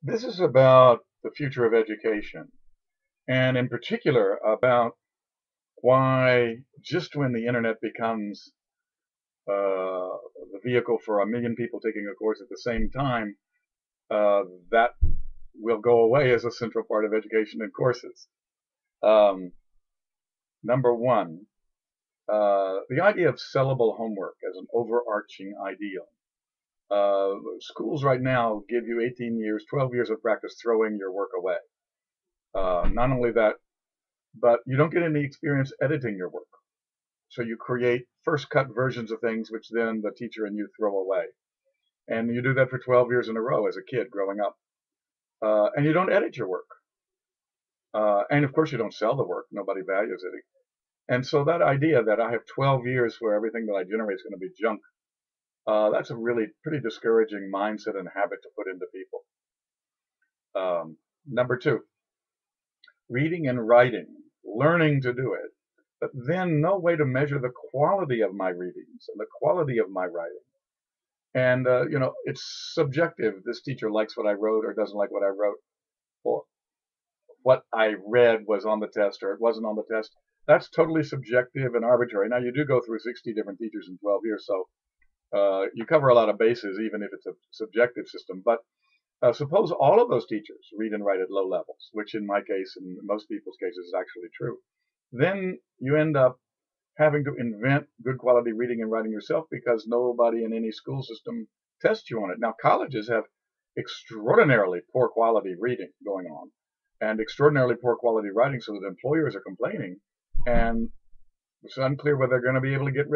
This is about the future of education, and in particular about why just when the internet becomes the vehicle for a million people taking a course at the same time, that will go away as a central part of education and courses. Um, Number one, the idea of sellable homework as an overarching ideal. Schools right now give you 18 years, 12 years of practice throwing your work away. Not only that, but you don't get any experience editing your work. So you create first cut versions of things, which then the teacher and you throw away. And you do that for 12 years in a row as a kid growing up. And you don't edit your work. And of course, you don't sell the work. Nobody values it. And so that idea that I have 12 years where everything that I generate is going to be junk, that's a really pretty discouraging mindset and habit to put into people. Number two, reading and writing, learning to do it, but then no way to measure the quality of my readings and the quality of my writing. And, it's subjective. This teacher likes what I wrote or doesn't like what I wrote, or what I read was on the test or it wasn't on the test. That's totally subjective and arbitrary. Now, you do go through 60 different teachers in 12 years, so you cover a lot of bases, even if it's a subjective system. But suppose all of those teachers read and write at low levels, which in my case, and most people's cases, is actually true. Then you end up having to invent good quality reading and writing yourself because nobody in any school system tests you on it. Now, colleges have extraordinarily poor quality reading going on and extraordinarily poor quality writing so that employers are complaining. And it's unclear whether they're going to be able to get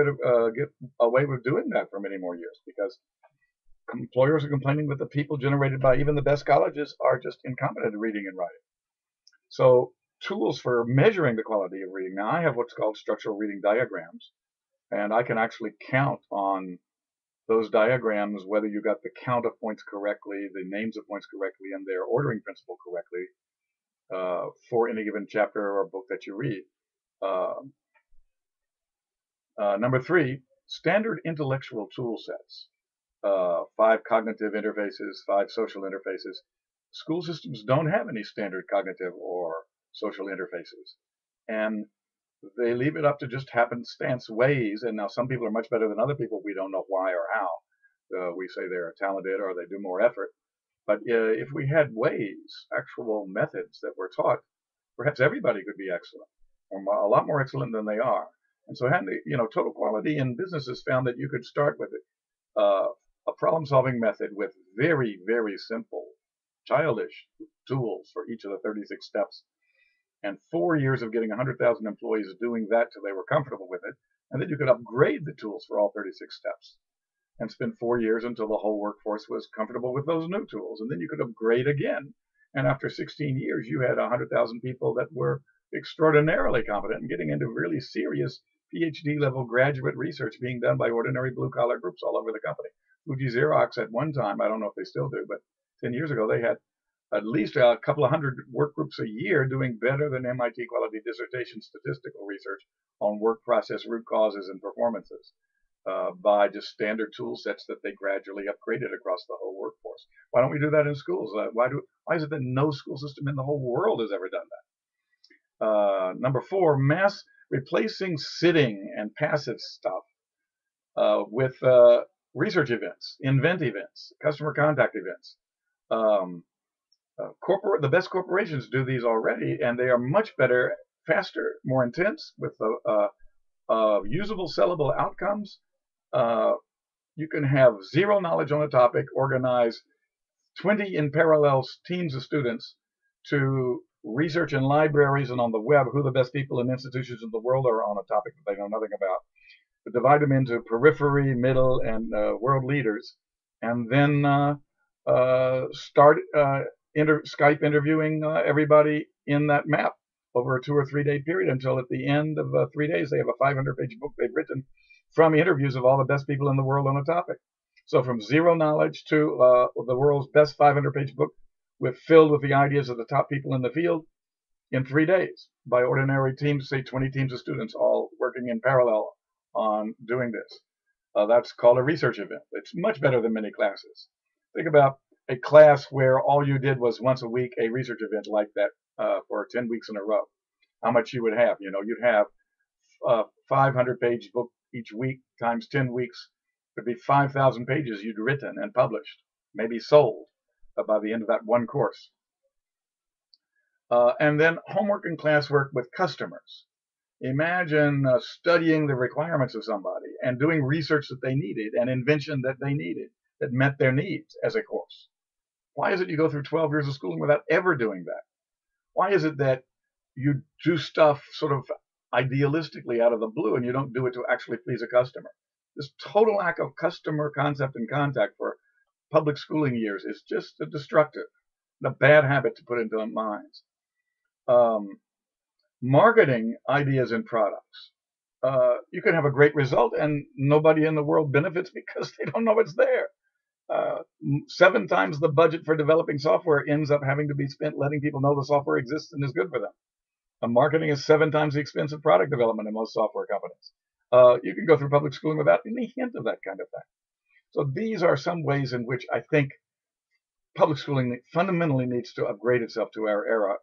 away with doing that for many more years because employers are complaining that the people generated by even the best colleges are just incompetent at reading and writing. So tools for measuring the quality of reading. Now I have what's called structural reading diagrams, and I can actually count on those diagrams whether you got the count of points correctly, the names of points correctly, and their ordering principle correctly for any given chapter or book that you read. Uh, Number three, standard intellectual tool sets. 5 cognitive interfaces, 5 social interfaces. School systems don't have any standard cognitive or social interfaces. And they leave it up to just happenstance ways. And now some people are much better than other people. We don't know why or how. We say they're talented or they do more effort. But if we had ways, actual methods that were taught, perhaps everybody could be excellent, or a lot more excellent than they are. And so, Total Quality in businesses found that you could start with uh, a problem-solving method with very, very simple, childish tools for each of the 36 steps, and 4 years of getting 100,000 employees doing that till they were comfortable with it, and then you could upgrade the tools for all 36 steps and spend 4 years until the whole workforce was comfortable with those new tools, and then you could upgrade again. And after 16 years, you had 100,000 people that were extraordinarily competent and getting into really serious PhD level graduate research being done by ordinary blue collar groups all over the company. Fuji Xerox at one time, I don't know if they still do, but 10 years ago, they had at least a couple of hundred work groups a year doing better than MIT quality dissertation statistical research on work process root causes and performances by just standard tool sets that they gradually upgraded across the whole workforce. Why don't we do that in schools? Why is it that no school system in the whole world has ever done that? Number four, mass replacing sitting and passive stuff with research events, invent events, customer contact events. Um, the best corporations do these already, and they are much better, faster, more intense, with usable, sellable outcomes. Uh, you can have zero knowledge on a topic, organize 20 in parallel teams of students to research in libraries and on the web who the best people and institutions in the world are on a topic that they know nothing about, but divide them into periphery, middle, and world leaders, and then start Skype interviewing everybody in that map over a 2 or 3 day period until at the end of 3 days they have a 500-page book they've written from interviews of all the best people in the world on a topic. So from zero knowledge to the world's best 500-page book filled with the ideas of the top people in the field in 3 days by ordinary teams, say 20 teams of students all working in parallel on doing this. That's called a research event. It's much better than many classes. Think about a class where all you did was once a week a research event like that for 10 weeks in a row, how much you would have. You'd have a 500-page book each week times 10 weeks would be 5,000 pages you'd written and published, maybe sold by the end of that one course. And then homework and classwork with customers. Imagine studying the requirements of somebody and doing research that they needed and invention that they needed that met their needs as a course. Why is it you go through 12 years of schooling without ever doing that? Why is it that you do stuff sort of idealistically out of the blue and you don't do it to actually please a customer? This total lack of customer concept and contact for public schooling years is just a destructive, a bad habit to put into our minds. Marketing ideas and products. You can have a great result and nobody in the world benefits because they don't know it's there. 7 times the budget for developing software ends up having to be spent letting people know the software exists and is good for them. Marketing is 7 times the expense of product development in most software companies. You can go through public schooling without any hint of that kind of thing. So these are some ways in which I think public schooling fundamentally needs to upgrade itself to our era